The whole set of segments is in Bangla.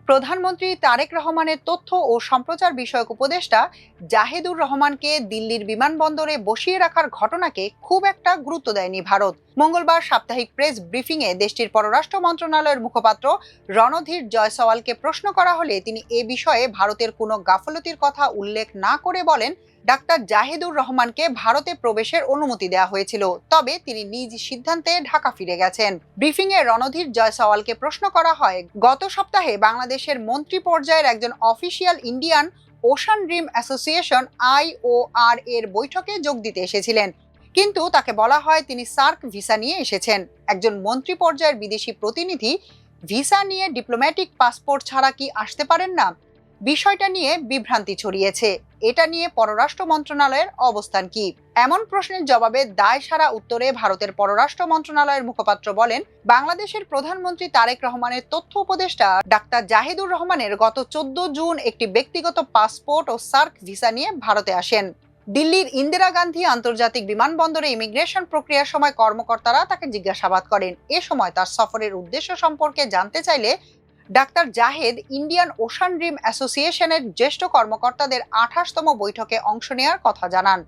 প্রধানমন্ত্রী তারেক রহমানের তথ্য ও সম্প্রচার বিষয়ক উপদেষ্টা জাহিদুর রহমানকে দিল্লির বিমানবন্দরে বসিয়ে রাখার ঘটনাকে খুব একটা গুরুত্ব দেয়নি ভারত। মঙ্গলবার সাপ্তাহিক প্রেস ব্রিফিংয়ে দেশটির পররাষ্ট্র মন্ত্রণালয়ের মুখপাত্র রণধীর জয়সওয়ালকে প্রশ্ন করা হলে তিনি এ বিষয়ে ভারতের কোনো গাফলতির কথা উল্লেখ না করে বলেন, ডাক্তার জাহিদুর রহমানকে ভারতে প্রবেশের অনুমতি দেওয়া হয়েছিল, তবে তিনি নিজ সিদ্ধান্তে ঢাকা ফিরে গেছেন। ব্রিফিংয়ে রণধীর জয়সওয়ালকে প্রশ্ন করা হয়, গত সপ্তাহে বাংলাদেশের মন্ত্রী পর্যায়ের একজন official Indian ocean dream association IOR এর বৈঠকে যোগ দিতে এসেছিলেন, কিন্তু তাকে বলা হয় তিনি সার্ক ভিসা নিয়ে এসেছেন। একজন মন্ত্রী পর্যায়ের বিদেশি প্রতিনিধি ভিসা নিয়ে ডিপ্লোম্যাটিক পাসপোর্ট ছাড়া কি আসতে পারেন না? বিষয়টা নিয়ে বিভ্রান্তি ছড়িয়েছে। এটা নিয়ে পররাষ্ট্র মন্ত্রণালয়ের অবস্থান কি? এমন প্রশ্নের জবাবে দায়সারা উত্তরে ভারতের পররাষ্ট্র মন্ত্রণালয়ের মুখপাত্র বলেন, বাংলাদেশের প্রধানমন্ত্রী তারেক রহমানের তথ্য উপদেষ্টা ডাক্তার জাহিদুর রহমানের গত 14 জুন একটি ব্যক্তিগত পাসপোর্ট ও সার্ক ভিসা নিয়ে ভারতে আসেন। দিল্লির ইন্দিরা গান্ধী আন্তর্জাতিক বিমানবন্দরে ইমিগ্রেশন প্রক্রিয়ার সময় কর্মকর্তারা তাকে জিজ্ঞাসাবাদ করেন। এ সময় তার সফরের উদ্দেশ্য সম্পর্কে জানতে চাইলে doctor Zahed Indian ocean dream অ্যাসোসিয়েশনের জ্যেষ্ঠ কর্মকর্তাদের 28তম বৈঠকে অংশ নেওয়ার কথা জানান।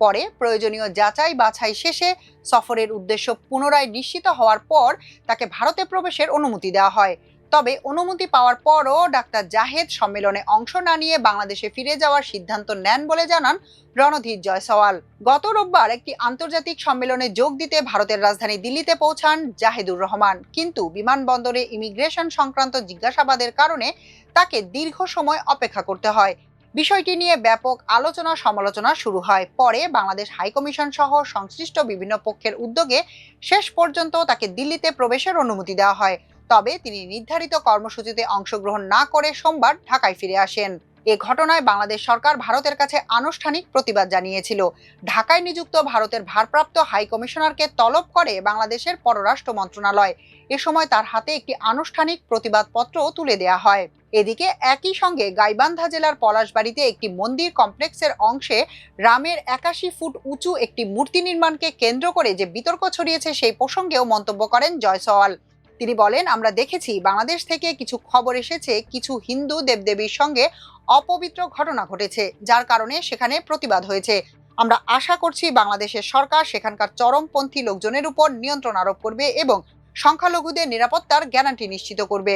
পরে প্রয়োজনীয় যাচাই বাছাই শেষে সফরের উদ্দেশ্য পুনরায় নিশ্চিত হওয়ার পর তাকে ভারতে প্রবেশের অনুমতি দেওয়া হয়। তবে অনুমতি পাওয়ার পরও ডাক্তার জাহেদ সম্মেলনে অংশ না নিয়ে বাংলাদেশে ফিরে যাওয়ার সিদ্ধান্ত নেন বলে জানান রণধীর জয়সওয়াল। গত রোববার একটি আন্তর্জাতিক সম্মেলনে যোগ দিতে ভারতের রাজধানী দিল্লিতে পৌঁছান জাহিদুর রহমান, কিন্তু বিমানবন্দরে ইমিগ্রেশন সংক্রান্ত জিজ্ঞাসাবাদের কারণে তাকে দীর্ঘ সময় অপেক্ষা করতে হয়। বিষয়টি নিয়ে ব্যাপক আলোচনা সমালোচনা শুরু হয়। পরে বাংলাদেশ হাইকমিশন সহ সংশ্লিষ্ট বিভিন্ন পক্ষের উদ্যোগে শেষ পর্যন্ত তাকে দিল্লিতে প্রবেশের অনুমতি দেওয়া হয়। তবে তিনি নির্ধারিত কর্মসূচিতে অংশগ্রহণ না করে সোমবার ঢাকায় ফিরে আসেন। এ ঘটনায় বাংলাদেশ সরকার ভারতের কাছে আনুষ্ঠানিক প্রতিবাদ জানিয়েছিল। ঢাকায় নিযুক্ত ভারতের ভারপ্রাপ্ত হাই কমিশনারকে তলব করে বাংলাদেশের পররাষ্ট্র মন্ত্রণালয়। এ সময় তার হাতে একটি আনুষ্ঠানিক প্রতিবাদপত্র তুলে দেওয়া হয়। এদিকে একই সঙ্গে গাইবান্ধা জেলার পলাশবাড়িতে একটি মন্দির কমপ্লেক্সের অংশে রামের 81 ফুট উঁচু একটি মূর্তি নির্মাণকে কেন্দ্র করে যে বিতর্ক ছড়িয়েছে সেই প্রসঙ্গেও মন্তব্য করেন জয়সওয়াল। তিনি বলেন, আমরা দেখেছি বাংলাদেশ থেকে কিছু খবর এসেছে কিছু হিন্দু দেবদেবীর সঙ্গে অপবিত্র ঘটনা ঘটেছে, যার কারণে সেখানে প্রতিবাদ হয়েছে। আমরা আশা করছি বাংলাদেশের সরকার সেখানকার চরমপন্থী লোকজনের উপর নিয়ন্ত্রণ আরোপ করবে এবং সংখ্যালঘুদের নিরাপত্তার গ্যারান্টি নিশ্চিত করবে।